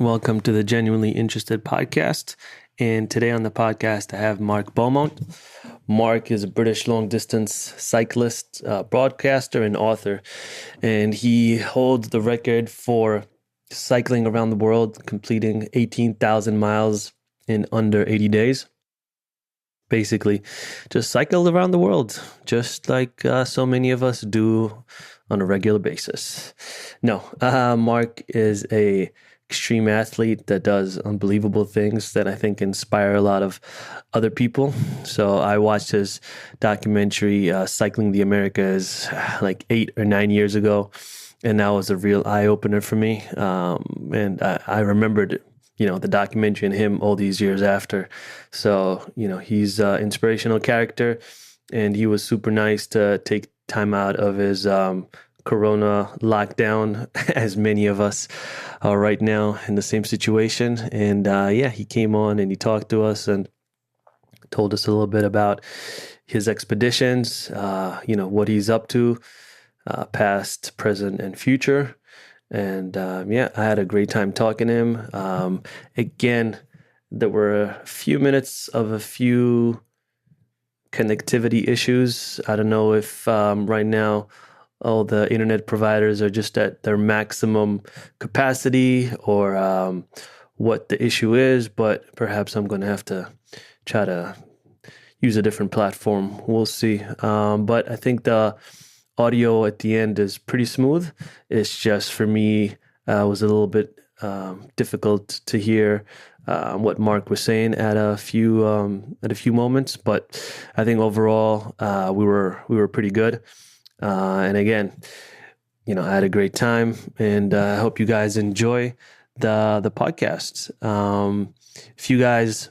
Welcome to the Genuinely Interested podcast. And today on the podcast, I have Mark Beaumont. Mark is a British long-distance cyclist, broadcaster, and author. And he holds the record for cycling around the world, completing 18,000 miles in under 80 days. Basically, just cycled around the world, just like so many of us do on a regular basis. No, Mark is a extreme athlete that does unbelievable things that I think inspire a lot of other people. So I watched his documentary, Cycling the Americas, like 8 or 9 years ago. And that was a real eye-opener for me. And I remembered, the documentary and him all these years after. So, he's an inspirational character. And he was super nice to take time out of his Corona lockdown, as many of us are right now in the same situation. And he came on and he talked to us and told us a little bit about his expeditions, what he's up to, past, present, and future. And I had a great time talking to him. Again, there were a few minutes of a few connectivity issues. I don't know if right now all the internet providers are just at their maximum capacity or what the issue is, but perhaps I'm going to have to try to use a different platform. We'll see. But I think the audio at the end is pretty smooth. It's just for me, was a little bit difficult to hear what Mark was saying at a few moments, but I think overall we were pretty good. And again, I had a great time, and I hope you guys enjoy the podcast. If you guys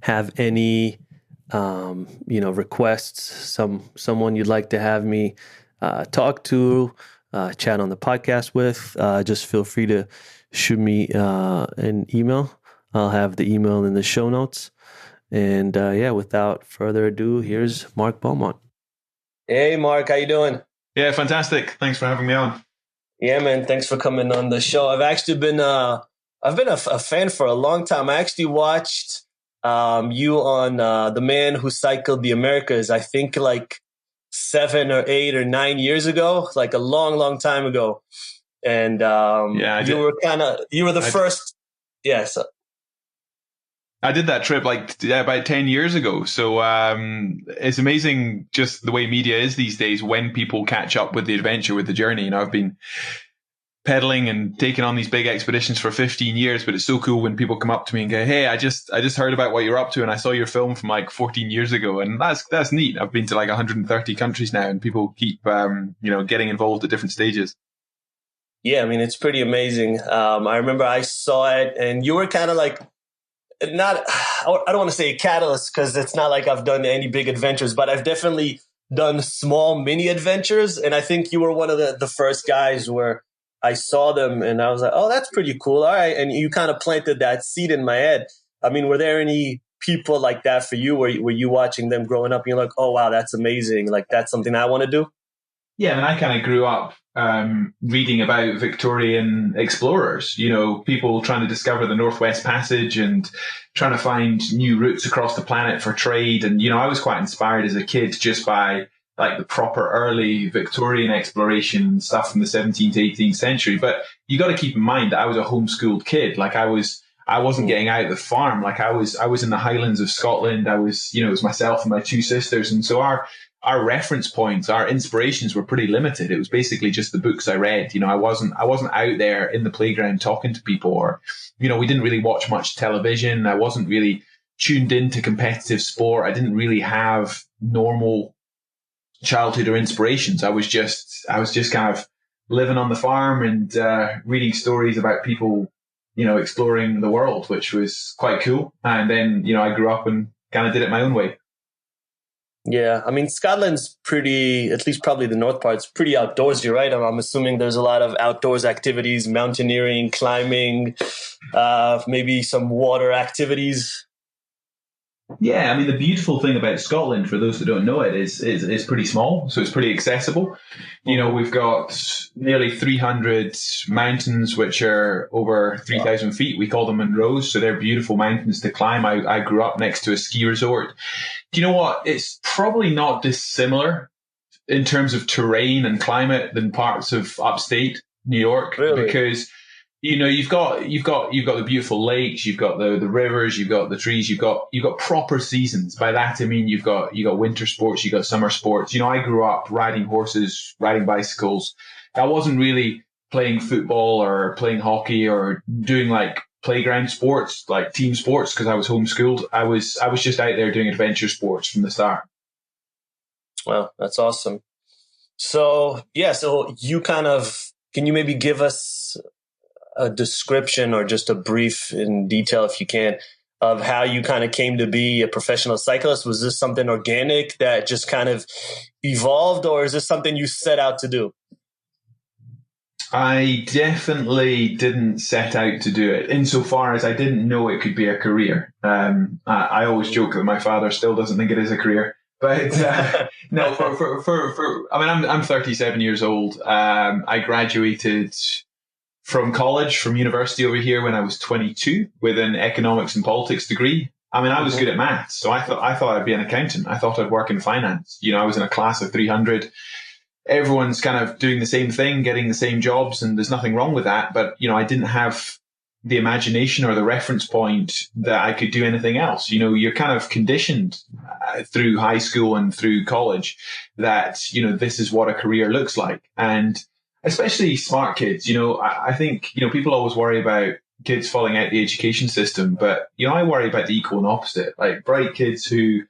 have any, requests, someone you'd like to have me talk to, chat on the podcast with, just feel free to shoot me an email. I'll have the email in the show notes. And without further ado, here's Mark Beaumont. Hey, Mark, how you doing? Yeah, fantastic. Thanks for having me on. Yeah, man. Thanks for coming on the show. I've actually been a fan for a long time. I actually watched you on The Man Who Cycled the Americas, I think like 7 or 8 or 9 years ago, like a long, long time ago. And you were the first. Yes. I did that trip about 10 years ago. So it's amazing just the way media is these days when people catch up with the adventure, with the journey. I've been pedaling and taking on these big expeditions for 15 years, but it's so cool when people come up to me and go, "Hey, I just heard about what you're up to, and I saw your film from like 14 years ago." And that's neat. I've been to like 130 countries now, and people keep getting involved at different stages. Yeah, I mean, it's pretty amazing. I remember I saw it, and you were kind of like, I don't want to say a catalyst because it's not like I've done any big adventures, but I've definitely done small mini adventures. And I think you were one of the first guys where I saw them and I was like, oh, that's pretty cool. All right. And you kind of planted that seed in my head. I mean, were there any people like that for you? Were you watching them growing up and you're like, oh, wow, that's amazing. Like, that's something I want to do? Yeah, and I kind of grew up reading about Victorian explorers, people trying to discover the Northwest Passage and trying to find new routes across the planet for trade. And, I was quite inspired as a kid just by like the proper early Victorian exploration stuff from the 17th to 18th century. But you got to keep in mind that I was a homeschooled kid. Like I wasn't getting out of the farm. Like I was in the Highlands of Scotland. I was, it was myself and my two sisters. And so our reference points, our inspirations were pretty limited. It was basically just the books I read. I wasn't out there in the playground talking to people, or, we didn't really watch much television. I wasn't really tuned into competitive sport. I didn't really have normal childhood or inspirations. I was just kind of living on the farm and reading stories about people, exploring the world, which was quite cool. And then, I grew up and kind of did it my own way. Yeah, I mean, Scotland's pretty, at least probably the north part's pretty outdoorsy, right? I'm assuming there's a lot of outdoors activities, mountaineering, climbing, maybe some water activities. Yeah, I mean the beautiful thing about Scotland, for those that don't know it, is pretty small, so it's pretty accessible. You know, Mm-hmm. we've got nearly 300 mountains which are over Wow. 3,000 feet. We call them Munros, so they're beautiful mountains to climb. I grew up next to a ski resort. Do you know what? It's probably not dissimilar in terms of terrain and climate than parts of upstate New York, Really? because you've got the beautiful lakes, you've got the rivers, you've got the trees, you've got proper seasons. By that I mean you've got winter sports, you've got summer sports. You know, I grew up riding horses, riding bicycles. I wasn't really playing football or playing hockey or doing like playground sports, like team sports, because I was homeschooled. I was just out there doing adventure sports from the start. Wow, that's awesome. So, yeah, so you kind of, can you maybe give us a description or just a brief in detail, if you can, of how you kind of came to be a professional cyclist? Was this something organic that just kind of evolved, or is this something you set out to do? I definitely didn't set out to do it, insofar as I didn't know it could be a career. I always joke that my father still doesn't think it is a career. But no, I mean, I'm 37 years old. I graduated from college, from university over here when I was 22 with an economics and politics degree. I mean, I was Mhm. good at maths, so I thought I'd be an accountant. I thought I'd work in finance. You know, I was in a class of 300. Everyone's kind of doing the same thing, getting the same jobs, and there's nothing wrong with that. But, you know, I didn't have the imagination or the reference point that I could do anything else. You know, you're kind of conditioned through high school and through college that, you know, this is what a career looks like. And especially smart kids, you know, I think, you know, people always worry about kids falling out the education system, but, you know, I worry about the equal and opposite, like bright kids who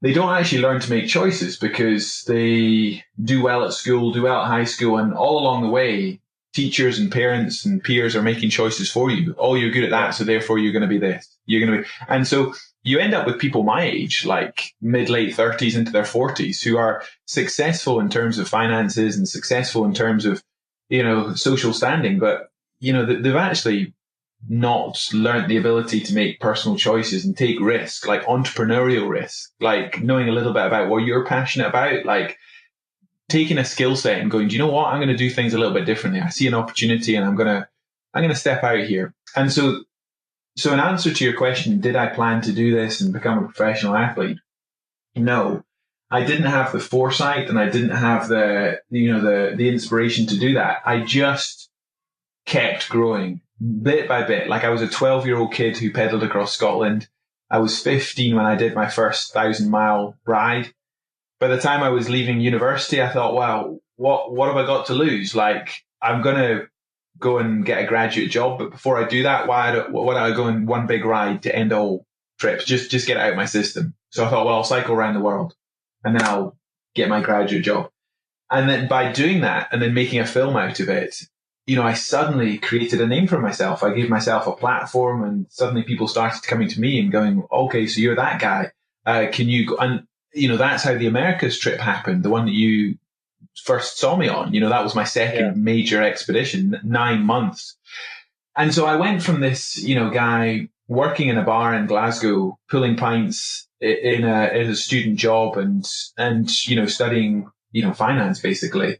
they don't actually learn to make choices because they do well at school, do well at high school, and all along the way, teachers and parents and peers are making choices for you. Oh, you're good at that, so therefore you're going to be this. You're going to be, and so you end up with people my age, like mid late 30s into their 40s, who are successful in terms of finances and successful in terms of, you know, social standing, but you know they've actually not learnt the ability to make personal choices and take risk, like entrepreneurial risk, like knowing a little bit about what you're passionate about, like taking a skill set and going, do you know what? I'm going to do things a little bit differently. I see an opportunity and I'm going to step out here. And so in answer to your question, did I plan to do this and become a professional athlete? No. I didn't have the foresight and I didn't have the inspiration to do that. I just kept growing bit by bit. Like I was a 12-year-old kid who pedaled across Scotland. I was 15 when I did my first 1,000-mile ride. By the time I was leaving university, I thought, wow, what have I got to lose? Like I'm going to go and get a graduate job. But before I do that, why don't I go on one big ride to end all trips? Just get it out of my system. So I thought, well, I'll cycle around the world and then I'll get my graduate job. And then by doing that and then making a film out of it, you know, I suddenly created a name for myself. I gave myself a platform and suddenly people started coming to me and going, okay, so you're that guy. Can you go? And, you know, that's how the Americas trip happened. The one that you first saw me on, you know, that was my Yeah. second major expedition, 9 months. And so I went from this, you know, guy working in a bar in Glasgow, pulling pints in a student job and, you know, studying, you know, finance basically,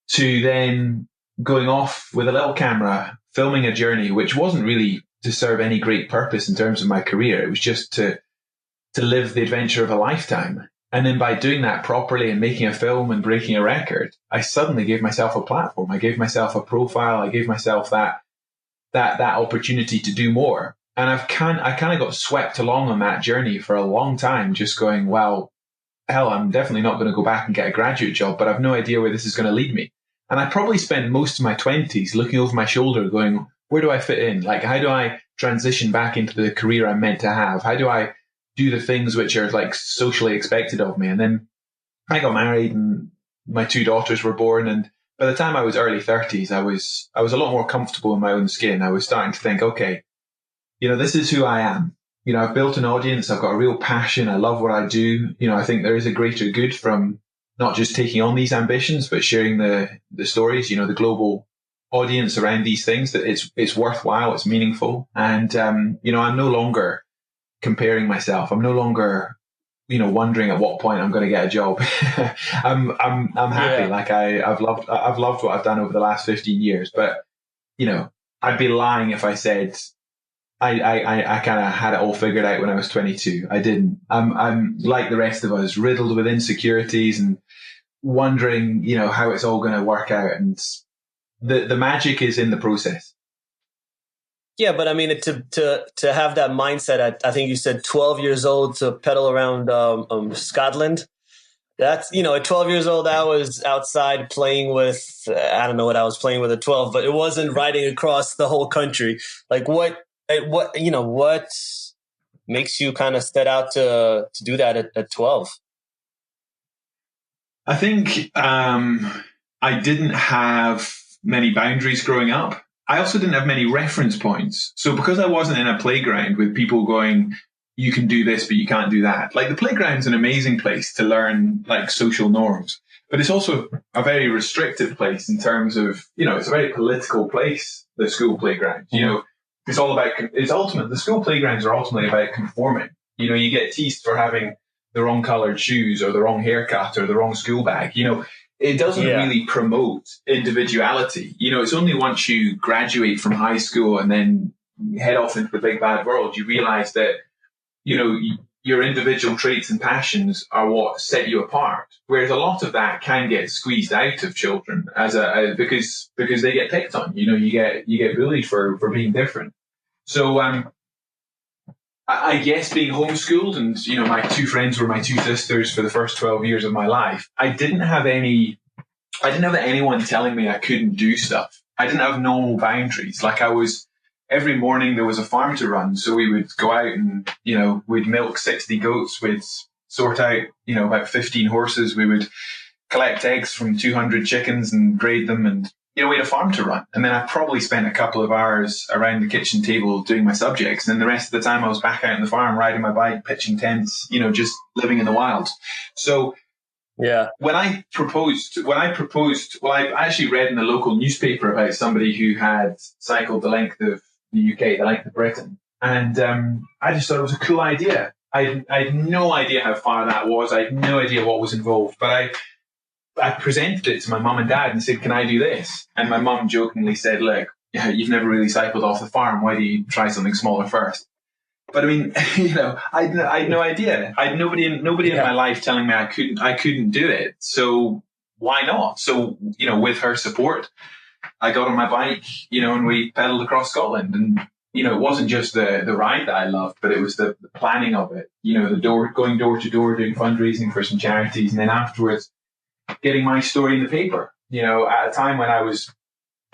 to then going off with a little camera, filming a journey, which wasn't really to serve any great purpose in terms of my career. It was just to live the adventure of a lifetime. And then by doing that properly and making a film and breaking a record, I suddenly gave myself a platform. I gave myself a profile. I gave myself that opportunity to do more. And I kind of got swept along on that journey for a long time, just going, well, hell, I'm definitely not going to go back and get a graduate job, but I've no idea where this is going to lead me. And I probably spent most of my 20s looking over my shoulder going, where do I fit in? Like, how do I transition back into the career I'm meant to have? How do I do the things which are like socially expected of me? And then I got married and my two daughters were born. And by the time I was early 30s, I was a lot more comfortable in my own skin. I was starting to think, okay, you know, this is who I am. You know, I've built an audience. I've got a real passion. I love what I do. You know, I think there is a greater good from not just taking on these ambitions, but sharing the stories, you know, the global audience around these things, that it's worthwhile, it's meaningful. And, you know, I'm no longer comparing myself. I'm no longer, wondering at what point I'm going to get a job. I'm happy. Yeah. Like I've loved what I've done over the last 15 years, but I'd be lying if I said I kind of had it all figured out when I was 22. I didn't. I'm like the rest of us, riddled with insecurities and wondering, how it's all going to work out. And the magic is in the process. Yeah, but I mean, to have that mindset at, I think you said 12 years old, to pedal around Scotland. That's, at 12 years old, I was outside playing with, I don't know what I was playing with at 12, but it wasn't riding across the whole country. Like what makes you kind of set out to do that at 12? I think I didn't have many boundaries growing up. I also didn't have many reference points. So because I wasn't in a playground with people going, you can do this, but you can't do that. Like the playground's an amazing place to learn like social norms, but it's also a very restrictive place in terms of, it's a very political place, the school playground. It's all about, the school playgrounds are ultimately about conforming. You get teased for having the wrong colored shoes or the wrong haircut or the wrong school bag. It doesn't really promote individuality. It's only once you graduate from high school and then head off into the big bad world, you realize that, your individual traits and passions are what set you apart. Whereas a lot of that can get squeezed out of children because they get picked on. You get bullied for being different. So I guess being homeschooled and, my two friends were my two sisters for the first 12 years of my life. I didn't have anyone telling me I couldn't do stuff. I didn't have normal boundaries. Like every morning there was a farm to run. So we would go out and, we'd milk 60 goats. We'd sort out, about 15 horses. We would collect eggs from 200 chickens and grade them. And, we had a farm to run. And then I probably spent a couple of hours around the kitchen table doing my subjects. And the rest of the time I was back out on the farm, riding my bike, pitching tents, just living in the wild. So when I proposed, I actually read in the local newspaper about somebody who had cycled the length of the UK, the length of Britain. And I just thought it was a cool idea. I had no idea how far that was. I had no idea what was involved. But I presented it to my mum and dad and said, can I do this? And my mum jokingly said, look, you've never really cycled off the farm. Why do you try something smaller first? But I mean, I had no idea. I had nobody in my life telling me I couldn't do it. So why not? So, with her support, I got on my bike, and we pedaled across Scotland. And, it wasn't just the ride that I loved, but it was the planning of it. Going door to door, doing fundraising for some charities. And then afterwards, getting my story in the paper, at a time when I was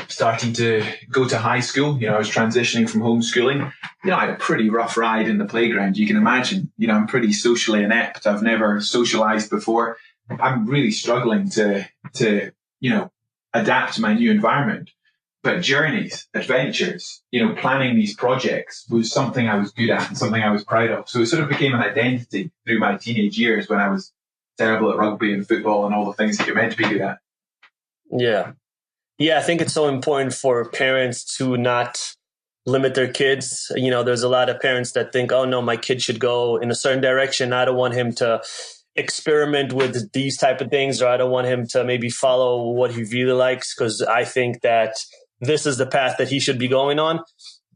starting to go to high school, I was transitioning from homeschooling. I had a pretty rough ride in the playground. You can imagine, I'm pretty socially inept. I've never socialized before. I'm really struggling to adapt to my new environment. But journeys, adventures, planning these projects was something I was good at and something I was proud of. So it sort of became an identity through my teenage years when I was terrible at rugby and football and all the things that you're meant to be good at. Yeah. Yeah, I think it's so important for parents to not limit their kids. There's a lot of parents that think, oh, no, my kid should go in a certain direction. I don't want him to experiment with these type of things, or I don't want him to maybe follow what he really likes because I think that this is the path that he should be going on.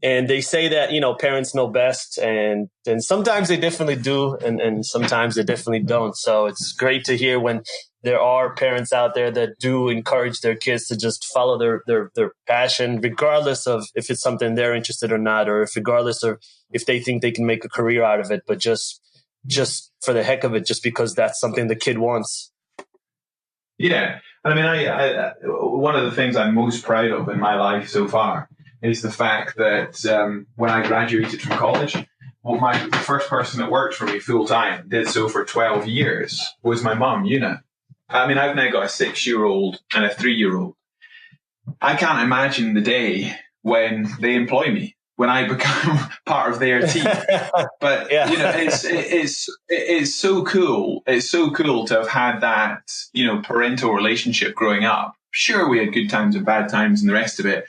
And they say that, parents know best, and sometimes they definitely do, and sometimes they definitely don't. So it's great to hear when there are parents out there that do encourage their kids to just follow their passion, regardless of if it's something they're interested or not, or regardless of if they think they can make a career out of it, but just for the heck of it, just because that's something the kid wants. Yeah. I mean, I one of the things I'm most proud of in my life so far is the fact that when I graduated from college, the first person that worked for me full time, did so for 12 years, was my mum, Una. I mean, I've now got a 6-year-old and a 3-year-old. I can't imagine the day when they employ me, when I become part of their team. But it's so cool. It's so cool to have had that, parental relationship growing up. Sure, we had good times and bad times and the rest of it.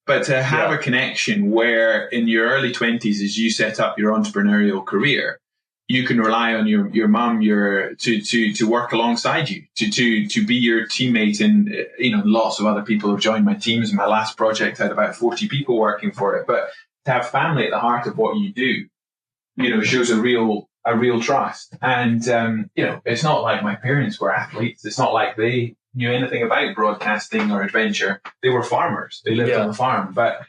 But to have a connection where in your early 20s, as you set up your entrepreneurial career, you can rely on your mum to work alongside you, to be your teammate. And, lots of other people have joined my teams. In my last project, I had about 40 people working for it. But to have family at the heart of what you do, shows a real trust. And, it's not like my parents were athletes. It's not like they knew anything about broadcasting or adventure. They were farmers. They lived on the farm. But,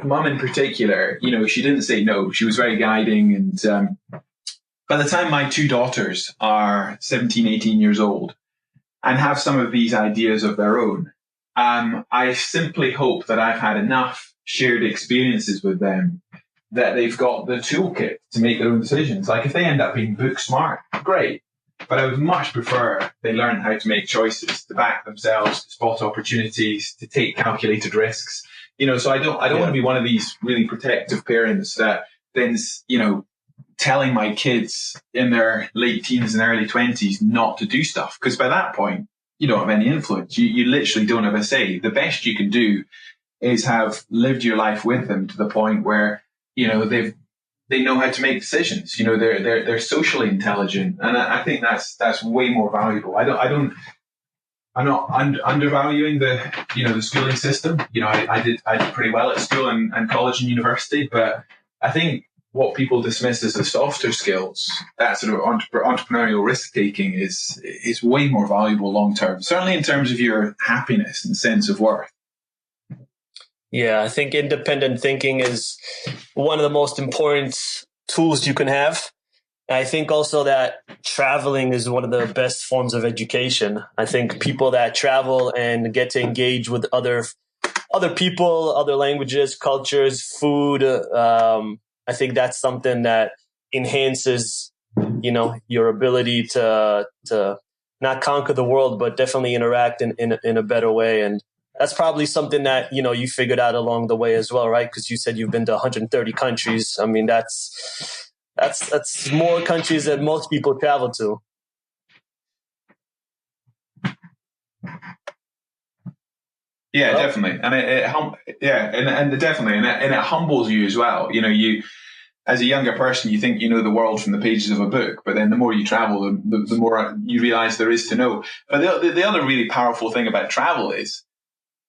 mum in particular, she didn't say no. She was very guiding. And by the time my two daughters are 17, 18 years old and have some of these ideas of their own, I simply hope that I've had enough shared experiences with them that they've got the toolkit to make their own decisions. Like if they end up being book smart, great. But I would much prefer they learn how to make choices, to back themselves, to spot opportunities, to take calculated risks. So I don't want to be one of these really protective parents that then, telling my kids in their late teens and early 20s not to do stuff. Because by that point, you don't have any influence. You literally don't have a say. The best you can do is have lived your life with them to the point where, they know how to make decisions. They're socially intelligent. And I think that's way more valuable. I'm not undervaluing the schooling system. I did pretty well at school and college and university, but I think what people dismiss as the softer skills, that sort of entrepreneurial risk taking is way more valuable long term, certainly in terms of your happiness and sense of worth. Yeah, I think independent thinking is one of the most important tools you can have. I think also that traveling is one of the best forms of education. I think people that travel and get to engage with other people, other languages, cultures, food, I think that's something that enhances, your ability to not conquer the world, but definitely interact in a better way. And that's probably something that, you figured out along the way as well, right? Because you said you've been to 130 countries. I mean, that's more countries than most people travel to. Yeah, definitely. And it humbles you as well. You, as a younger person, you think you know the world from the pages of a book, but then the more you travel, the more you realize there is to know. But the other really powerful thing about travel is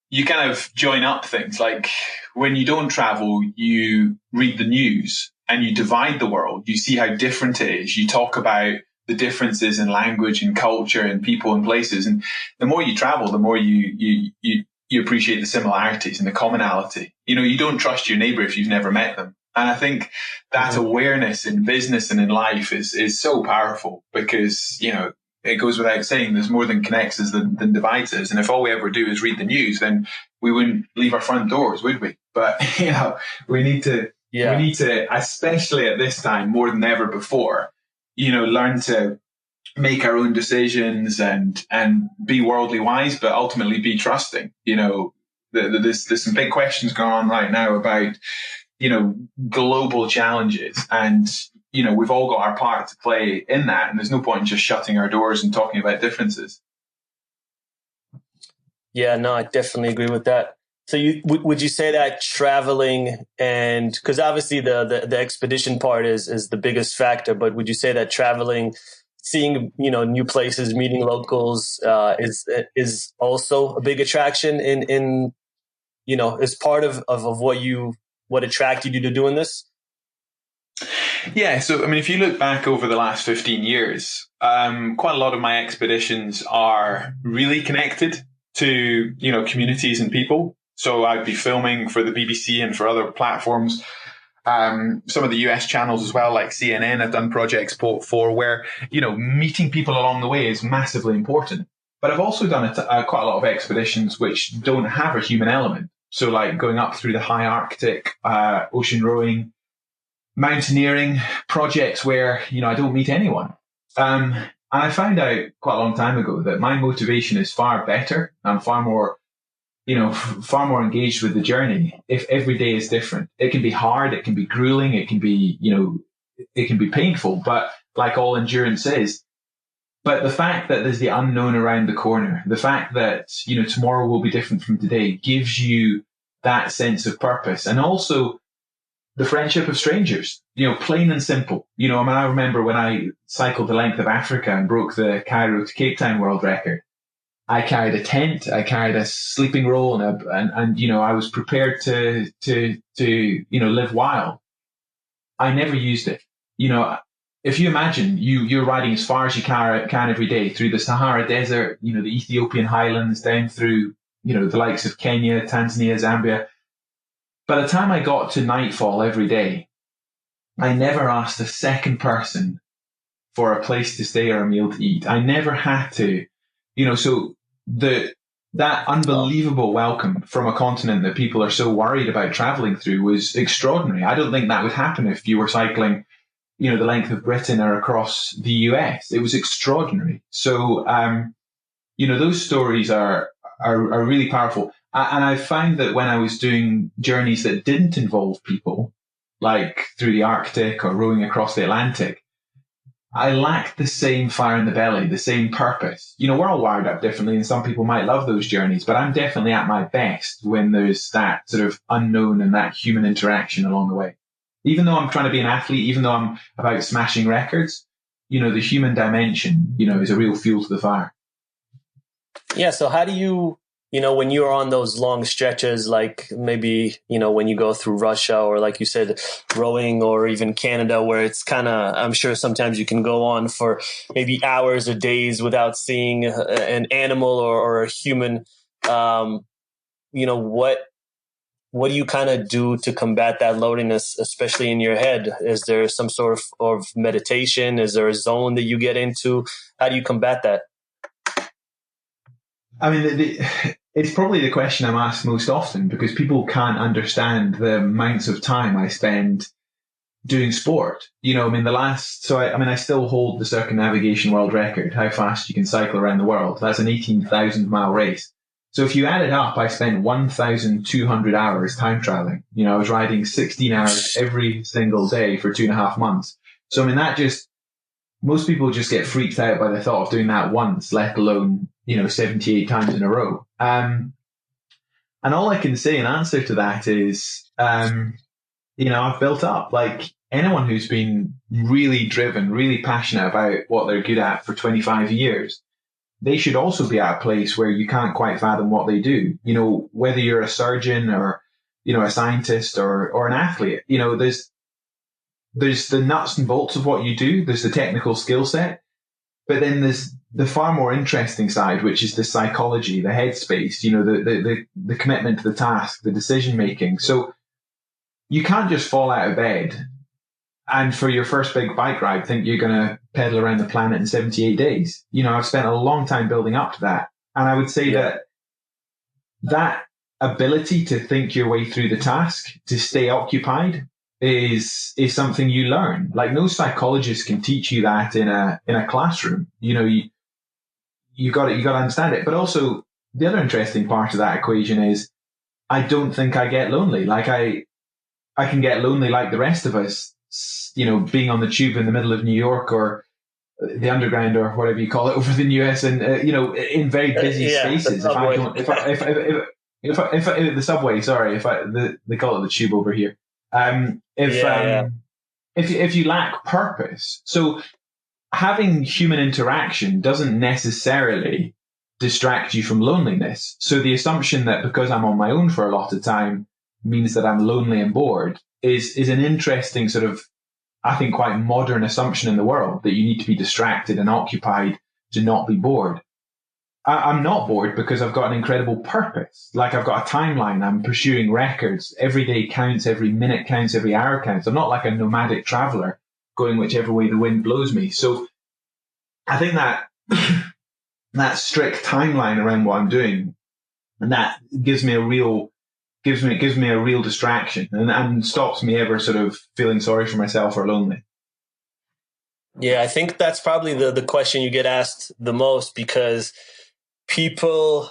you kind of join up things. Like when you don't travel, you read the news and you divide the world. You see how different it is. You talk about the differences in language and culture and people and places. And the more you travel, the more you appreciate the similarities and the commonality. You don't trust your neighbor if you've never met them. And I think that awareness in business and in life is so powerful because, it goes without saying there's more than connects us than divides us. And if all we ever do is read the news, then we wouldn't leave our front doors, would we? But, we need to, especially at this time, more than ever before, learn to make our own decisions and be worldly wise, but ultimately be trusting. There's some big questions going on right now about, global challenges. And, we've all got our part to play in that. And there's no point in just shutting our doors and talking about differences. Yeah, no, I definitely agree with that. So would you say that traveling and because obviously the expedition part is the biggest factor, but would you say that traveling, seeing, new places, meeting locals, is also a big attraction in is part of what attracted you to doing this? Yeah. So, if you look back over the last 15 years, quite a lot of my expeditions are really connected to, communities and people. So I'd be filming for the BBC and for other platforms. Some of the US channels as well, like CNN, I've done projects for where, meeting people along the way is massively important. But I've also done quite a lot of expeditions which don't have a human element. So like going up through the high Arctic, ocean rowing, mountaineering projects where, I don't meet anyone. And I found out quite a long time ago that my motivation is far better and far more engaged with the journey if every day is different. It can be hard, it can be grueling, it can be, it can be painful, but like all endurance is. But the fact that there's the unknown around the corner, the fact that, tomorrow will be different from today gives you that sense of purpose. And also the friendship of strangers, plain and simple. I remember when I cycled the length of Africa and broke the Cairo to Cape Town world record, I carried a tent, I carried a sleeping roll, and I was prepared to live wild. I never used it. If you imagine you're riding as far as you can every day through the Sahara Desert, the Ethiopian highlands, down through, the likes of Kenya, Tanzania, Zambia. By the time I got to nightfall every day, I never asked a second person for a place to stay or a meal to eat. I never had to, so that unbelievable welcome from a continent that people are so worried about traveling through was extraordinary. I don't think that would happen if you were cycling, the length of Britain or across the US. It was extraordinary. So, those stories are really powerful. And I found that when I was doing journeys that didn't involve people, like through the Arctic or rowing across the Atlantic, I lacked the same fire in the belly, the same purpose. We're all wired up differently, and some people might love those journeys, but I'm definitely at my best when there's that sort of unknown and that human interaction along the way. Even though I'm trying to be an athlete, even though I'm about smashing records, the human dimension, is a real fuel to the fire. Yeah. So how do you, when you're on those long stretches, like maybe, when you go through Russia or like you said, rowing or even Canada, where it's kind of, I'm sure sometimes you can go on for maybe hours or days without seeing an animal or a human, what do you kind of do to combat that loneliness, especially in your head? Is there some sort of meditation? Is there a zone that you get into? How do you combat that? I mean, it's probably the question I'm asked most often because people can't understand the amounts of time I spend doing sport. I still hold the circumnavigation world record, how fast you can cycle around the world. That's an 18,000 mile race. So if you add it up, I spent 1,200 hours time traveling. I was riding 16 hours every single day for 2.5 months. So, most people just get freaked out by the thought of doing that once, let alone, 78 times in a row. And all I can say in answer to that is, I've built up, like anyone who's been really driven, really passionate about what they're good at for 25 years, they should also be at a place where you can't quite fathom what they do. Whether you're a surgeon or, a scientist or an athlete, there's the nuts and bolts of what you do. There's the technical skill set, but then there's the far more interesting side, which is the psychology, the headspace, the commitment to the task, the decision making. So you can't just fall out of bed and for your first big bike ride think you're going to pedal around the planet in 78 days. I've spent a long time building up to that. And I would say that ability to think your way through the task, to stay occupied, is something you learn. Like no psychologist can teach you that in a classroom. You got to understand it. But also the other interesting part of that equation is I don't think I get lonely. Like I can get lonely like the rest of us, being on the tube in the middle of New York or the underground or whatever you call it over the US and in very busy spaces. If the subway, sorry, they call it the tube over here. If you lack purpose, so having human interaction doesn't necessarily distract you from loneliness. So the assumption that because I'm on my own for a lot of time means that I'm lonely and bored is an interesting sort of, I think, quite modern assumption in the world that you need to be distracted and occupied to not be bored. I'm not bored because I've got an incredible purpose. Like I've got a timeline. I'm pursuing records. Every day counts. Every minute counts. Every hour counts. I'm not like a nomadic traveler going whichever way the wind blows me. So I think that that strict timeline around what I'm doing, and that gives me a real distraction and stops me ever sort of feeling sorry for myself or lonely. Yeah, I think that's probably the question you get asked the most because people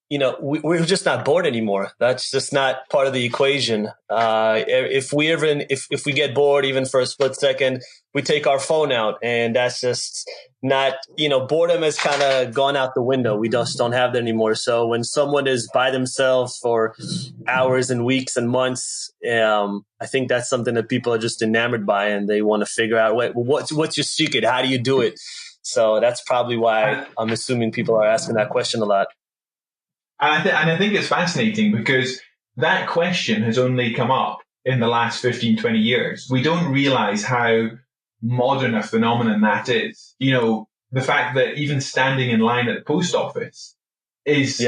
we're just not bored anymore. That's just not part of the equation. If we get bored, even for a split second, we take our phone out, and that's just not, boredom has kind of gone out the window. We just don't have that anymore. So when someone is by themselves for hours and weeks and months, I think that's something that people are just enamored by, and they want to figure out what's your secret? How do you do it? So that's probably why I'm assuming people are asking that question a lot. And I think it's fascinating because that question has only come up in the last 15, 20 years. We don't realize how modern a phenomenon that is. The fact that even standing in line at the post office is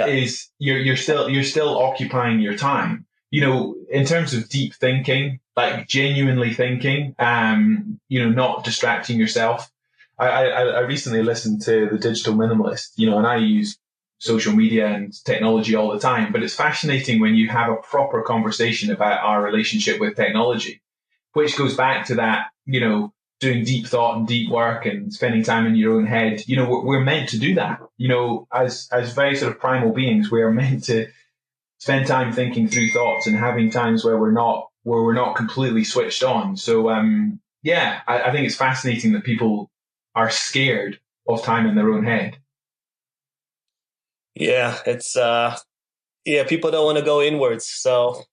you're still occupying your time. In terms of deep thinking, like genuinely thinking, not distracting yourself. I recently listened to The Digital Minimalist, and I use social media and technology all the time, but it's fascinating when you have a proper conversation about our relationship with technology, which goes back to that, doing deep thought and deep work and spending time in your own head. We're meant to do that. As very sort of primal beings, we are meant to spend time thinking through thoughts and having times where we're not completely switched on. So, I think it's fascinating that people are scared of time in their own head. Yeah, it's people don't want to go inwards, so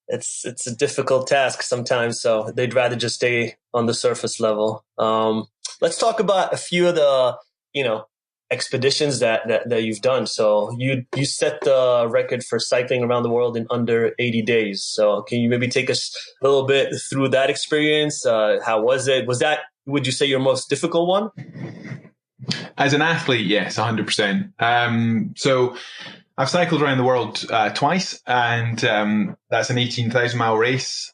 it's a difficult task sometimes. So they'd rather just stay on the surface level. Let's talk about a few of the expeditions that you've done. So you set the record for cycling around the world in under 80 days. So can you maybe take us a little bit through that experience? How was it? Would you say, your most difficult one? As an athlete, yes, 100%. So I've cycled around the world twice, and that's an 18,000 mile race.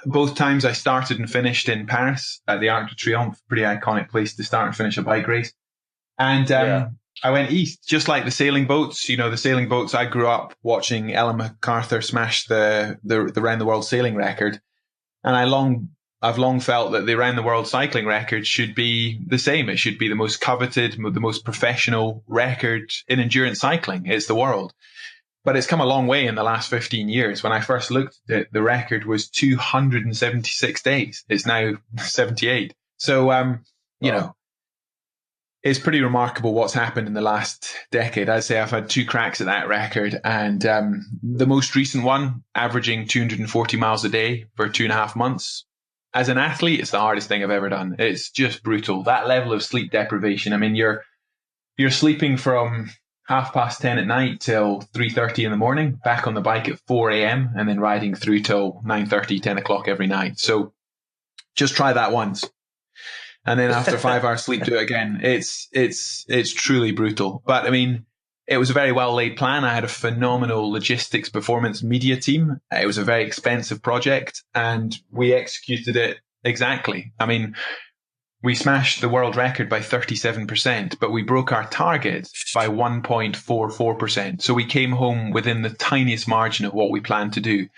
Both times I started and finished in Paris at the Arc de Triomphe, pretty iconic place to start and finish a bike race. And I went east, just like the sailing boats. The sailing boats, I grew up watching Ellen MacArthur smash the round the world sailing record. And I've long felt that the round the world cycling record should be the same. It should be the most coveted, the most professional record in endurance cycling. It's the world. But it's come a long way in the last 15 years. When I first looked at it, the record was 276 days. It's now 78. So, it's pretty remarkable what's happened in the last decade. I'd say I've had 2 cracks at that record. And the most recent one, averaging 240 miles a day for 2.5 months. As an athlete, it's the hardest thing I've ever done. It's just brutal. That level of sleep deprivation. I mean, you're sleeping from 10:30 at night till 3:30 in the morning, back on the bike at 4 a.m. and then riding through till 9:30, 10 o'clock every night. So just try that once. And then after 5 hours sleep, do it again. It's truly brutal. But I mean, it was a very well laid plan. I had a phenomenal logistics performance media team. It was a very expensive project and we executed it exactly. I mean, we smashed the world record by 37%, but we broke our target by 1.44%. So we came home within the tiniest margin of what we planned to do.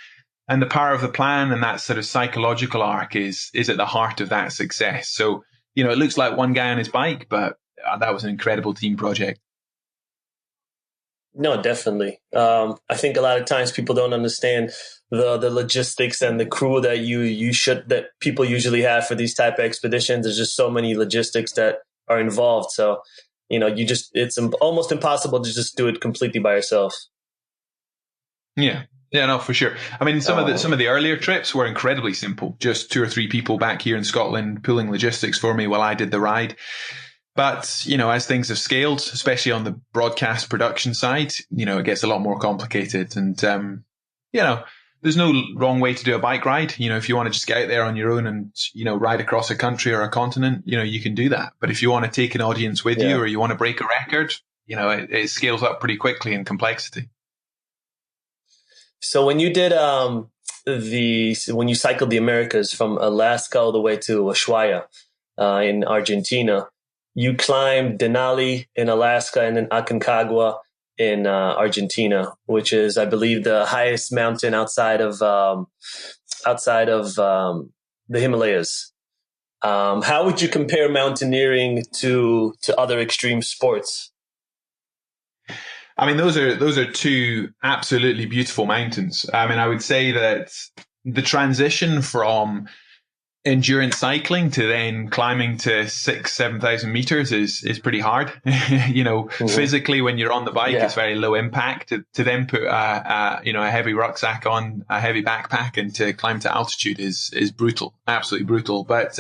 And the power of the plan and that sort of psychological arc is at the heart of that success. So, it looks like one guy on his bike, but that was an incredible team project. No, definitely. I think a lot of times people don't understand the logistics and the crew that that people usually have for these type of expeditions. There's just so many logistics that are involved. So, it's almost impossible to just do it completely by yourself. Yeah. Yeah, no, for sure. I mean, some of the earlier trips were incredibly simple. Just 2 or 3 people back here in Scotland pulling logistics for me while I did the ride. But, as things have scaled, especially on the broadcast production side, it gets a lot more complicated. And, there's no wrong way to do a bike ride. If you want to just get out there on your own and, ride across a country or a continent, you can do that. But if you want to take an audience with you or you want to break a record, it scales up pretty quickly in complexity. So when you did when you cycled the Americas from Alaska all the way to Ushuaia in Argentina, you climbed Denali in Alaska and then Aconcagua in Argentina, which is, I believe, the highest mountain outside of the Himalayas. How would you compare mountaineering to other extreme sports? I mean, those are two absolutely beautiful mountains. I mean, I would say that the transition from endurance cycling to then climbing to 7,000 meters is pretty hard. Physically, when you're on the bike, it's very low impact. To then put a heavy rucksack on, a heavy backpack, and to climb to altitude is brutal, absolutely brutal. But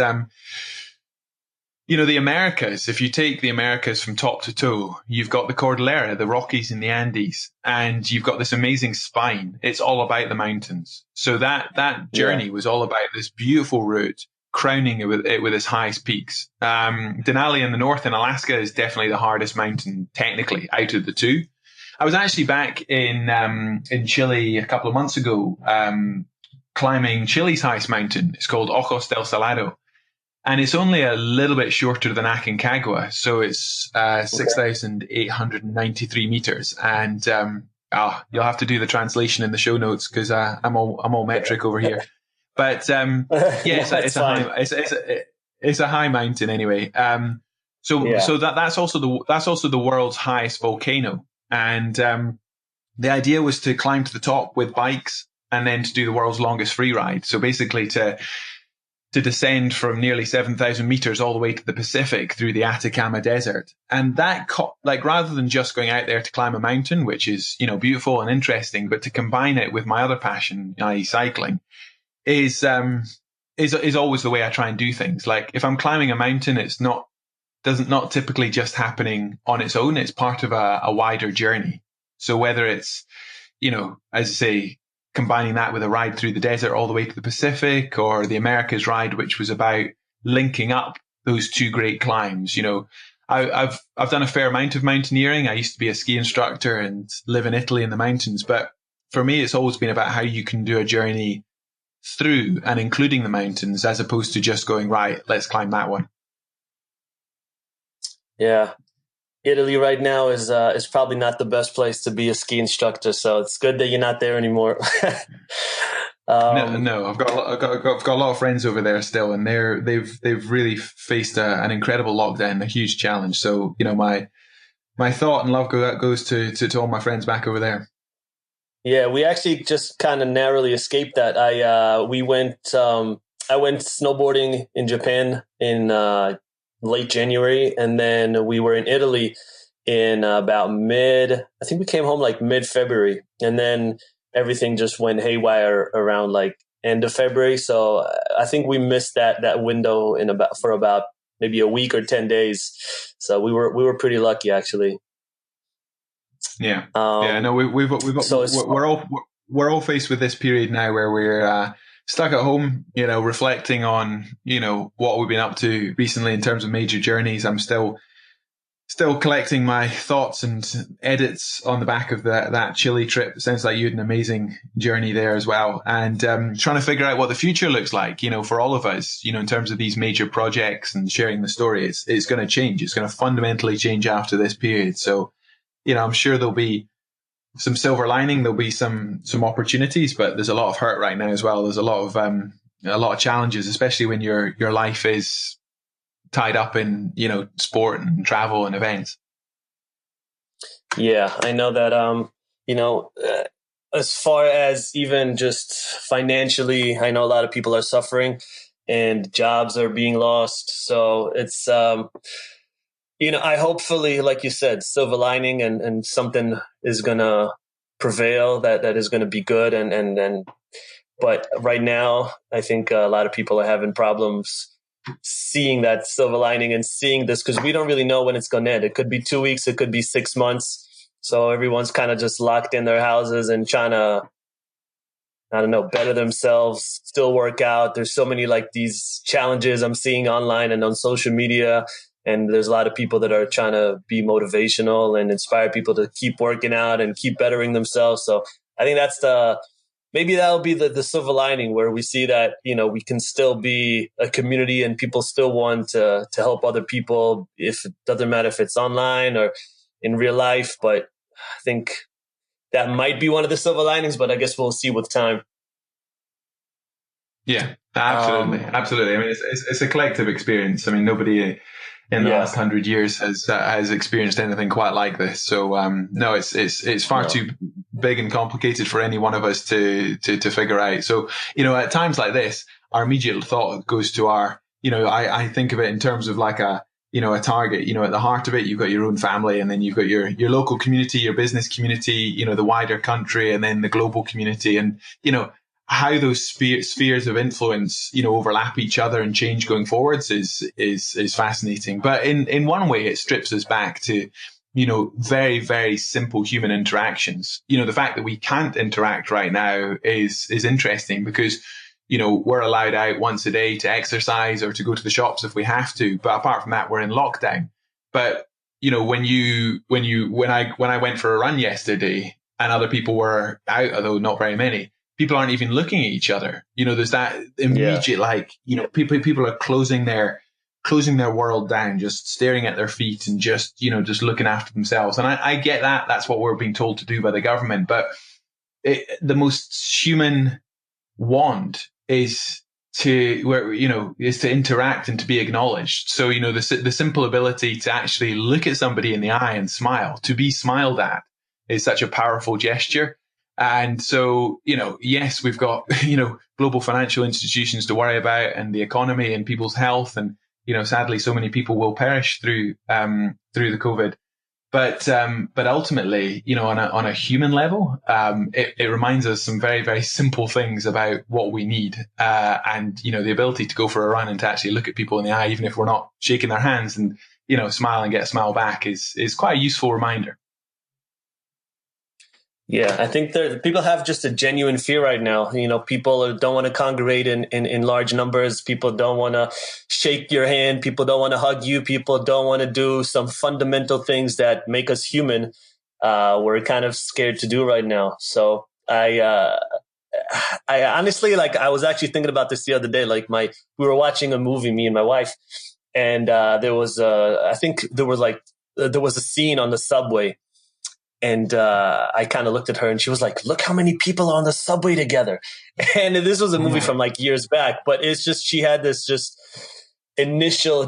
the Americas, if you take the Americas from top to toe, you've got the Cordillera, the Rockies and the Andes, and you've got this amazing spine. It's all about the mountains. So that journey was all about this beautiful route, crowning it with its highest peaks. Denali in the north in Alaska is definitely the hardest mountain technically out of the two. I was actually back in Chile a couple of months ago, climbing Chile's highest mountain. It's called Ojos del Salado. And it's only a little bit shorter than Aconcagua. So it's 6,893 meters. And you'll have to do the translation in the show notes because I'm all metric over here. But it's a high mountain anyway. So that's also the world's highest volcano. And the idea was to climb to the top with bikes and then to do the world's longest free ride. So basically to descend from nearly 7,000 meters all the way to the Pacific through the Atacama Desert. And that, rather than just going out there to climb a mountain, which is, beautiful and interesting, but to combine it with my other passion, i.e. cycling, is always the way I try and do things. Like if I'm climbing a mountain, it's not typically just happening on its own. It's part of a wider journey. So whether it's, as I say, combining that with a ride through the desert all the way to the Pacific, or the Americas ride, which was about linking up those two great climbs. I've done a fair amount of mountaineering. I used to be a ski instructor and live in Italy in the mountains. But for me, it's always been about how you can do a journey through and including the mountains, as opposed to just going, right, let's climb that one. Yeah. Italy right now is probably not the best place to be a ski instructor, so it's good that you're not there anymore. No, I've got a lot of friends over there still, and they've really faced an incredible lockdown, a huge challenge. So my thought and love goes to all my friends back over there. Yeah, we actually just kind of narrowly escaped that. I went snowboarding in Japan in late January, and then we were in Italy in about I think we came home like mid-February, and then everything just went haywire around like end of February. So I think we missed that window for about maybe a week or 10 days. So we were pretty lucky actually. Yeah. No, we're all faced with this period now where we're stuck at home, reflecting on, what we've been up to recently in terms of major journeys. I'm still collecting my thoughts and edits on the back of that Chile trip. It sounds like you had an amazing journey there as well. And trying to figure out what the future looks like, for all of us, in terms of these major projects and sharing the story. It's going to change. It's going to fundamentally change after this period. So, I'm sure there'll be some silver lining. There'll be some opportunities, but there's a lot of hurt right now as well. There's a lot of challenges, especially when your life is tied up in, sport and travel and events. Yeah, I know that, as far as even just financially, I know a lot of people are suffering and jobs are being lost. So it's, I hopefully, like you said, silver lining and something is going to prevail that is going to be good. But right now, I think a lot of people are having problems seeing that silver lining and seeing this, because we don't really know when it's going to end. It could be 2 weeks. It could be 6 months. So everyone's kind of just locked in their houses and trying to, I don't know, better themselves, still work out. There's so many like these challenges I'm seeing online and on social media. And there's a lot of people that are trying to be motivational and inspire people to keep working out and keep bettering themselves. So I think maybe that'll be the silver lining, where we see that, we can still be a community and people still want to help other people. If it doesn't matter if it's online or in real life, but I think that might be one of the silver linings, but I guess we'll see with time. Yeah, absolutely. Absolutely. I mean, it's a collective experience. I mean, nobody in the Yeah. last 100 years has experienced anything quite like this. So no, it's far too big and complicated for any one of us to figure out. So at times like this, our immediate thought goes to I think of it in terms of like a target. At the heart of it, you've got your own family, and then you've got your local community, your business community, the wider country, and then the global community, and how those spheres of influence, overlap each other and change going forwards is fascinating. But in one way, it strips us back to, very, very simple human interactions. The fact that we can't interact right now is interesting because, we're allowed out once a day to exercise or to go to the shops if we have to. But apart from that, we're in lockdown. But, when I went for a run yesterday and other people were out, although not very many, people aren't even looking at each other. There's that immediate, people are closing their world down, just staring at their feet and just looking after themselves. And I get that. That's what we're being told to do by the government. But the most human want is to interact and to be acknowledged. So, the simple ability to actually look at somebody in the eye and smile, to be smiled at, is such a powerful gesture. And so, yes, we've got, global financial institutions to worry about, and the economy and people's health. And, sadly, so many people will perish through the COVID. But ultimately, on a human level, it reminds us some very, very simple things about what we need. And, the ability to go for a run and to actually look at people in the eye, even if we're not shaking their hands, and, smile and get a smile back is quite a useful reminder. Yeah, I think people have just a genuine fear right now. People don't want to congregate in large numbers. People don't want to shake your hand. People don't want to hug you. People don't want to do some fundamental things that make us human. We're kind of scared to do right now. So I honestly, I was actually thinking about this the other day. We were watching a movie, me and my wife, and there was a scene on the subway. And I kind of looked at her, and she was like, "Look how many people are on the subway together." And this was a movie from years back, but it's just, she had this just initial,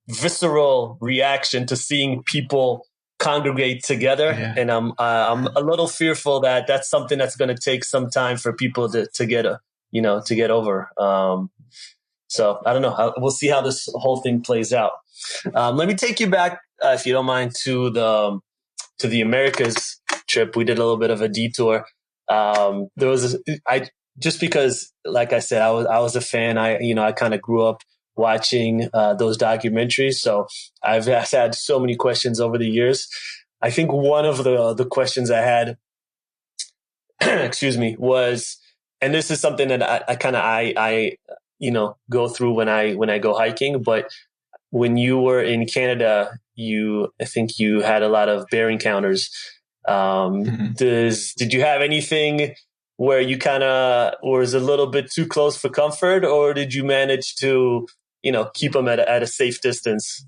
visceral reaction to seeing people congregate together. Yeah. And I'm a little fearful that that's something that's going to take some time for people to get over. So I don't know. We'll see how this whole thing plays out. Let me take you back, if you don't mind, to the Americas trip. We did a little bit of a detour. Just because, like I said, I was a fan. I kind of grew up watching those documentaries. So I've had so many questions over the years. I think one of the questions I had, excuse me, was, and this is something that I go through when I go hiking, but when you were in Canada, I think you had a lot of bear encounters. Did you have anything where you kind of was a little bit too close for comfort, or did you manage to, keep them at a safe distance?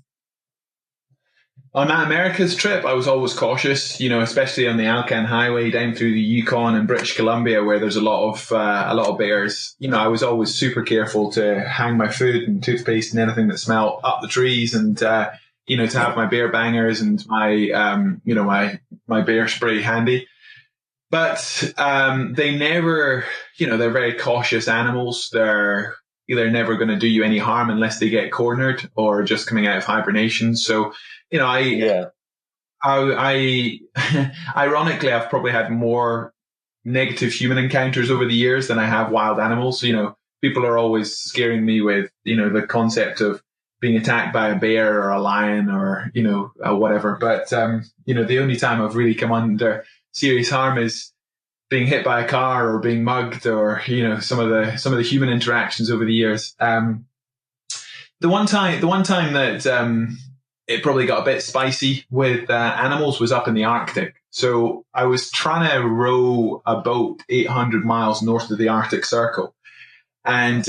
On that America's trip, I was always cautious, especially on the Alcan Highway down through the Yukon and British Columbia, where there's a lot of bears. I was always super careful to hang my food and toothpaste and anything that smelled up the trees, and to have my bear bangers and my my bear spray handy. But they never, they're very cautious animals. They're never going to do you any harm unless they get cornered or just coming out of hibernation. So, I ironically, I've probably had more negative human encounters over the years than I have wild animals. People are always scaring me with, the concept of being attacked by a bear or a lion or, whatever. But, the only time I've really come under serious harm is being hit by a car or being mugged, or, some of the human interactions over the years. The one time that, it probably got a bit spicy with animals was up in the Arctic. So I was trying to row a boat 800 miles north of the Arctic Circle. And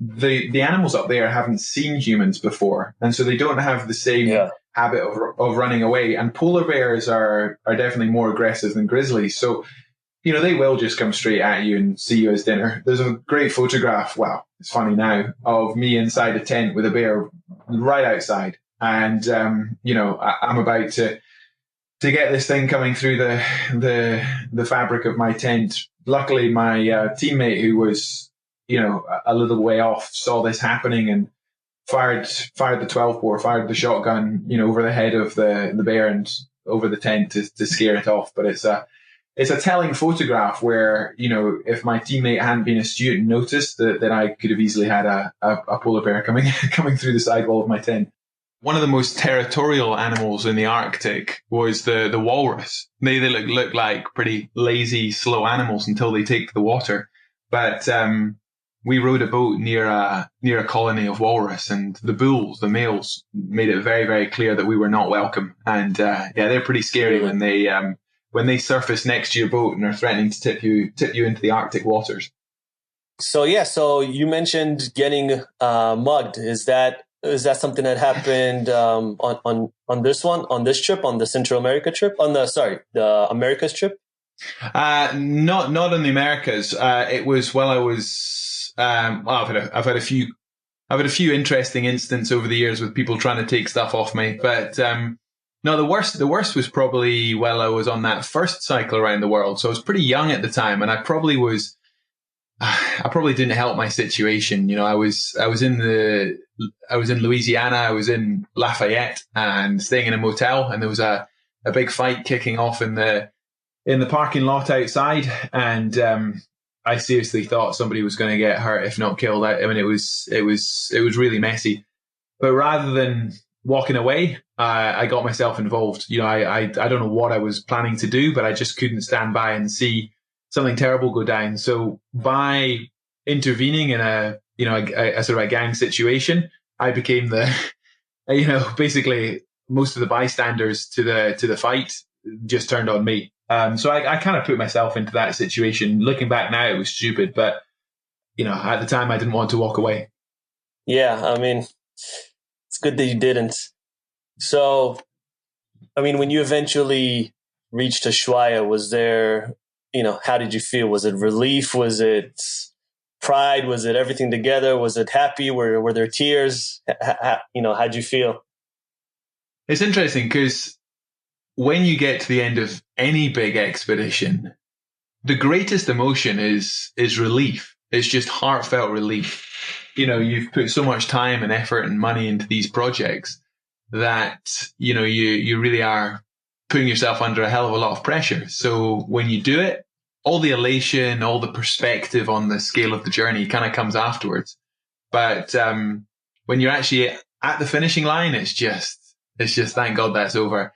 the animals up there haven't seen humans before. And so they don't have the same habit of running away. And polar bears are definitely more aggressive than grizzlies. So, they will just come straight at you and see you as dinner. There's a great photograph. Wow. it's funny now, of me inside a tent with a bear right outside. And, I'm about to get this thing coming through the fabric of my tent. Luckily, my teammate, who was, a little way off, saw this happening and fired the 12 bore, fired the shotgun, over the head of the bear and over the tent to scare it off. But it's a telling photograph where, if my teammate hadn't been astute and noticed that I could have easily had a polar bear coming through the sidewall of my tent. One of the most territorial animals in the Arctic was the walrus. They look like pretty lazy, slow animals until they take to the water. But we rowed a boat near a colony of walrus, and the bulls, the males, made it very, very clear that we were not welcome. And they're pretty scary when they surface next to your boat and are threatening to tip you into the Arctic waters. So you mentioned getting mugged. Is that something that happened on this trip, on the Central America trip, the Americas trip? Not in the Americas. It was while I was. I've had a few interesting incidents over the years with people trying to take stuff off me, but no, the worst was probably while I was on that first cycle around the world. So I was pretty young at the time, and I probably didn't help my situation. I was in Louisiana. I was in Lafayette and staying in a motel, and there was a big fight kicking off in the parking lot outside. And I seriously thought somebody was going to get hurt, if not killed. I mean, it was really messy. But rather than walking away, I got myself involved. I don't know what I was planning to do, but I just couldn't stand by and see something terrible go down. So by intervening in a sort of a gang situation, I became basically most of the bystanders to the fight just turned on me. So I kind of put myself into that situation. Looking back now, it was stupid, but at the time I didn't want to walk away. Yeah, I mean, it's good that you didn't. So, I mean, when you eventually reached Ushuaia, was there, how did you feel? Was it relief? Was it pride? Was it everything together? Was it happy? Were there tears? How'd you feel? It's interesting because when you get to the end of any big expedition, the greatest emotion is relief. It's just heartfelt relief. You've put so much time and effort and money into these projects that, you really are putting yourself under a hell of a lot of pressure. So when you do it, all the elation, all the perspective on the scale of the journey kind of comes afterwards. But when you're actually at the finishing line, it's just thank God that's over.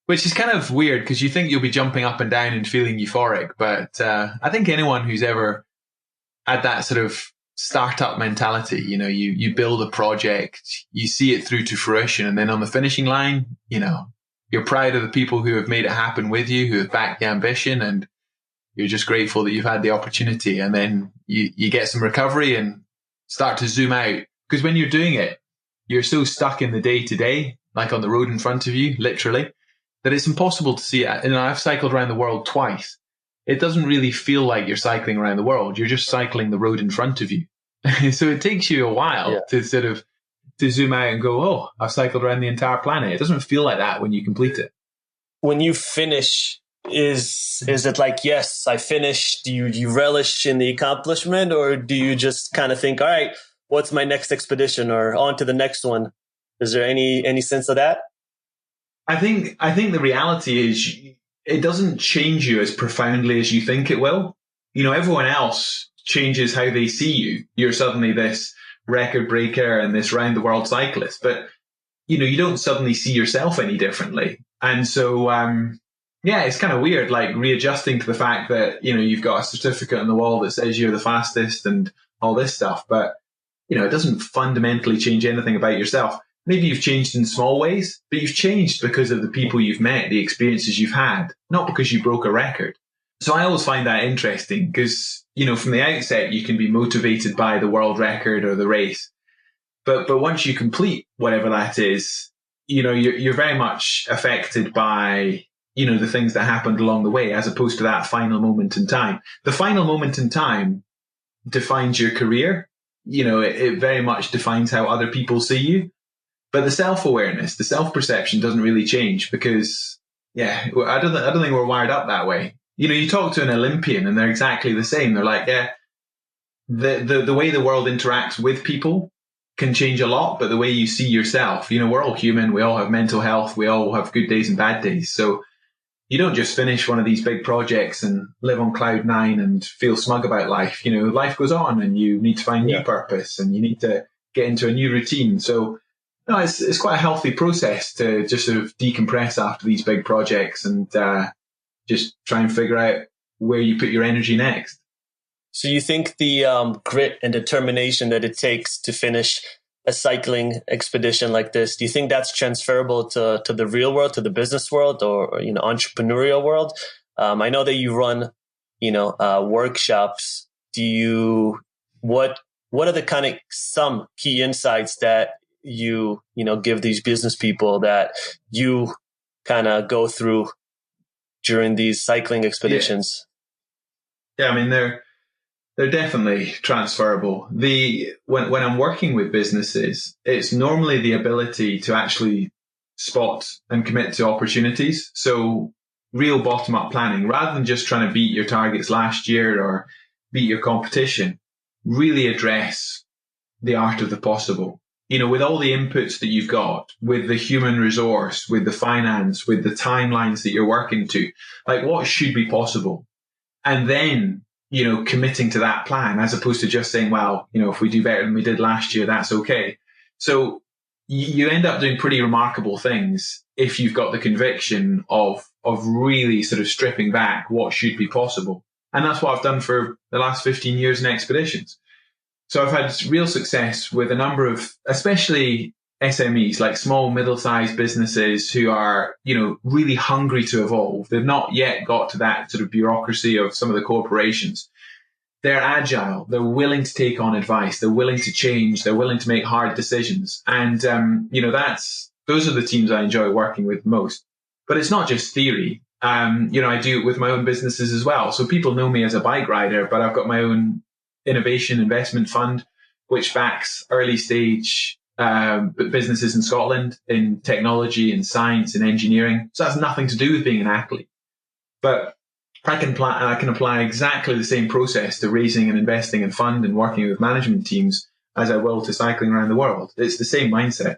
Which is kind of weird because you think you'll be jumping up and down and feeling euphoric. But I think anyone who's ever had that sort of startup mentality, you build a project, you see it through to fruition, and then on the finishing line, you're proud of the people who have made it happen with you, who have backed the ambition, and you're just grateful that you've had the opportunity. And then you get some recovery and start to zoom out. Because when you're doing it, you're so stuck in the day to day, like on the road in front of you, literally, that it's impossible to see it. And I've cycled around the world twice. It doesn't really feel like you're cycling around the world. You're just cycling the road in front of you. So it takes you a while to sort of to zoom out and go, oh, I've cycled around the entire planet. It doesn't feel like that when you complete it. When you finish, is it like, yes, I finished? Do you relish in the accomplishment, or do you just kind of think, all right, what's my next expedition, or on to the next one? Is there any sense of that? I think the reality is it doesn't change you as profoundly as you think it will. Everyone else changes how they see you. You're suddenly this record breaker and this round the world cyclist, but you don't suddenly see yourself any differently. And so, it's kind of weird, like readjusting to the fact that, you've got a certificate on the wall that says you're the fastest and all this stuff, but it doesn't fundamentally change anything about yourself. Maybe you've changed in small ways, but you've changed because of the people you've met, the experiences you've had, not because you broke a record. So I always find that interesting because, from the outset, you can be motivated by the world record or the race. But once you complete whatever that is, you're very much affected by, the things that happened along the way, as opposed to that final moment in time. The final moment in time defines your career. it very much defines how other people see you. But the self-awareness, the self-perception doesn't really change because, I don't think we're wired up that way. You talk to an Olympian and they're exactly the same. They're like, the way the world interacts with people can change a lot, but the way you see yourself, we're all human. We all have mental health. We all have good days and bad days. So you don't just finish one of these big projects and live on cloud nine and feel smug about life. Life goes on and you need to find new purpose and you need to get into a new routine. So no, it's quite a healthy process to just sort of decompress after these big projects and just try and figure out where you put your energy next. So you think the grit and determination that it takes to finish a cycling expedition like this, do you think that's transferable to the real world, to the business world, or entrepreneurial world? I know that you run workshops. What are the kind of some key insights that you give these business people that you kind of go through during these cycling expeditions? I mean, they're definitely transferable. When I'm working with businesses, it's normally the ability to actually spot and commit to opportunities. So real bottom up planning, rather than just trying to beat your targets last year or beat your competition, really address the art of the possible. With all the inputs that you've got, with the human resource, with the finance, with the timelines that you're working to, like what should be possible? And then, committing to that plan as opposed to just saying, well, if we do better than we did last year, that's okay. So you end up doing pretty remarkable things if you've got the conviction of really sort of stripping back what should be possible. And that's what I've done for the last 15 years in expeditions. So I've had real success with a number of, especially SMEs, like small, middle-sized businesses who are, really hungry to evolve. They've not yet got to that sort of bureaucracy of some of the corporations. They're agile. They're willing to take on advice. They're willing to change. They're willing to make hard decisions. And, those are the teams I enjoy working with most. But it's not just theory. I do it with my own businesses as well. So people know me as a bike rider, but I've got my own innovation investment fund, which backs early stage businesses in Scotland in technology and science and engineering. So that's nothing to do with being an athlete. But I can apply exactly the same process to raising and investing in fund and working with management teams as I will to cycling around the world. It's the same mindset.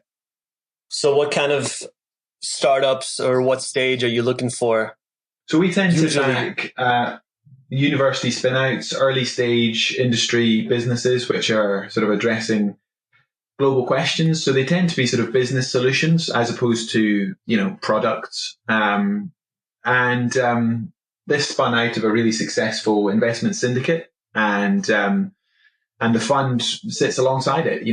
So what kind of startups or what stage are you looking for? So we tend to back university spinouts, early stage industry businesses, which are sort of addressing global questions. So they tend to be sort of business solutions as opposed to, products. This spun out of a really successful investment syndicate, and the fund sits alongside it.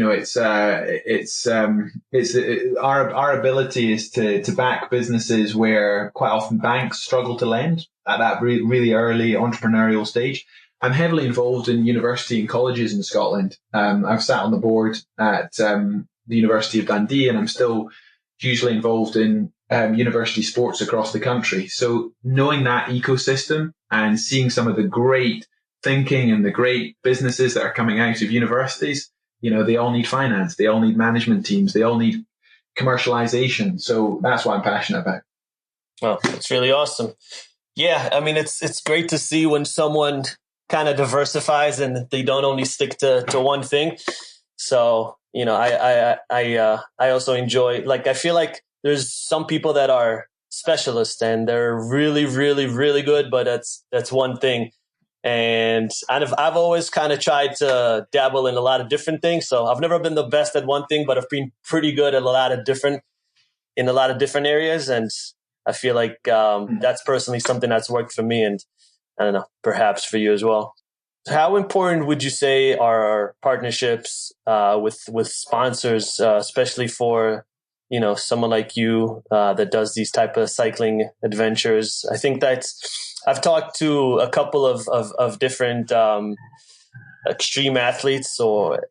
Our ability is to back businesses where quite often banks struggle to lend at that really early entrepreneurial stage. I'm heavily involved in university and colleges in Scotland. I've sat on the board at the University of Dundee, and I'm still hugely involved in university sports across the country. So knowing that ecosystem and seeing some of the great thinking and the great businesses that are coming out of universities, they all need finance, they all need management teams, they all need commercialization. So that's what I'm passionate about. Oh, that's really awesome. Yeah, I mean, it's great to see when someone kind of diversifies and they don't only stick to one thing. So, I also enjoy, I feel like there's some people that are specialists and they're really, really, really good, but that's one thing. And I've always kind of tried to dabble in a lot of different things. So I've never been the best at one thing, but I've been pretty good at a lot of different areas. And I feel like that's personally something that's worked for me, and I don't know, perhaps for you as well. How important would you say are partnerships with sponsors, especially for someone like you that does these type of cycling adventures? I think that I've talked to a couple of different extreme athletes,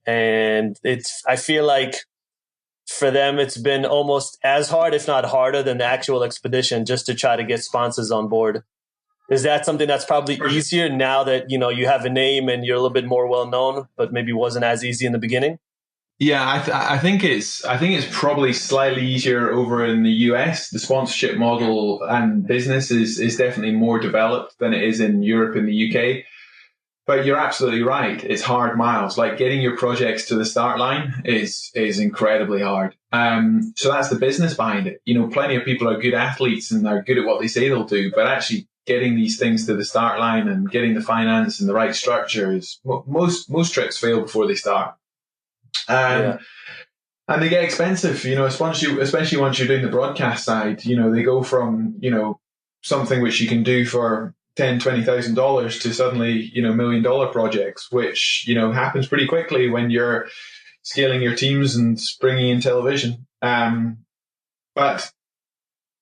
and I feel like for them it's been almost as hard, if not harder, than the actual expedition, just to try to get sponsors on board. Is that something that's probably easier now that, you have a name and you're a little bit more well known, but maybe wasn't as easy in the beginning? Yeah, I think it's probably slightly easier over in the US. The sponsorship model and business is definitely more developed than it is in Europe and the UK. But you're absolutely right. It's hard miles. Like getting your projects to the start line is incredibly hard. So that's the business behind it. Plenty of people are good athletes and they're good at what they say they'll do, but actually getting these things to the start line and getting the finance and the right structure is most trips fail before they start. Yeah. And they get expensive, especially once you're doing the broadcast side. They go from, something which you can do for $10,000-$20,000 to suddenly, $1 million projects, which, happens pretty quickly when you're scaling your teams and bringing in television. But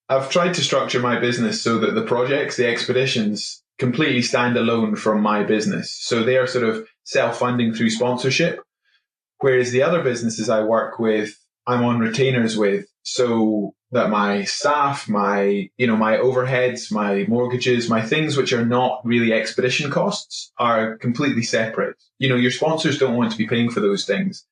I've tried to structure my business so that the projects, the expeditions, completely stand alone from my business. So they are sort of self-funding through sponsorship. Whereas the other businesses I work with, I'm on retainers with, so that my staff, my overheads, my mortgages, my things which are not really expedition costs are completely separate. Your sponsors don't want to be paying for those things.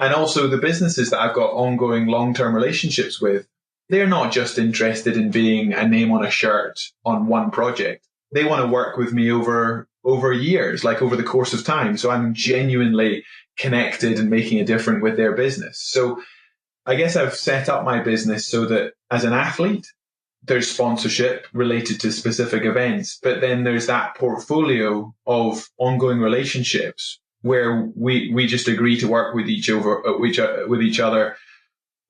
And also the businesses that I've got ongoing long-term relationships with, they're not just interested in being a name on a shirt on one project. They want to work with me over years, like over the course of time. So I'm genuinely connected and making a difference with their business. So I guess I've set up my business so that as an athlete, there's sponsorship related to specific events, but then there's that portfolio of ongoing relationships where we just agree to work with each other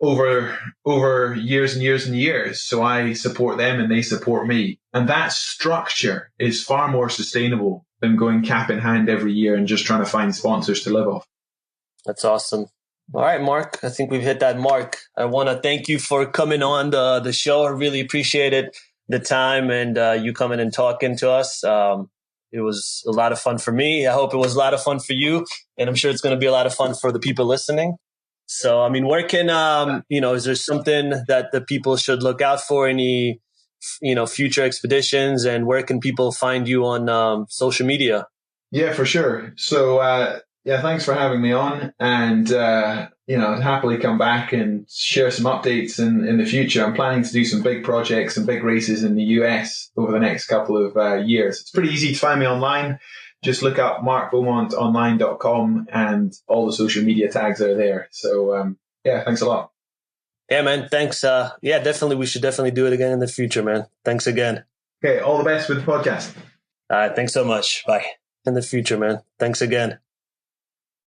over years and years and years. So I support them and they support me. And that structure is far more sustainable than going cap in hand every year and just trying to find sponsors to live off. That's awesome. All right, Mark, I think we've hit that mark. I want to thank you for coming on the show. I really appreciated the time and you coming and talking to us. It was a lot of fun for me. I hope it was a lot of fun for you. And I'm sure it's going to be a lot of fun for the people listening. So, where can, is there something that the people should look out for? Any, future expeditions, and where can people find you on social media? Yeah, for sure. So, thanks for having me on, and I'd happily come back and share some updates in the future. I'm planning to do some big projects and big races in the US over the next couple of years. It's pretty easy to find me online. Just look up markbeaumontonline.com and all the social media tags are there. So thanks a lot. Yeah, man. Thanks. Definitely. We should definitely do it again in the future, man. Thanks again. Okay. All the best with the podcast. All right. Thanks so much. Bye. In the future, man. Thanks again.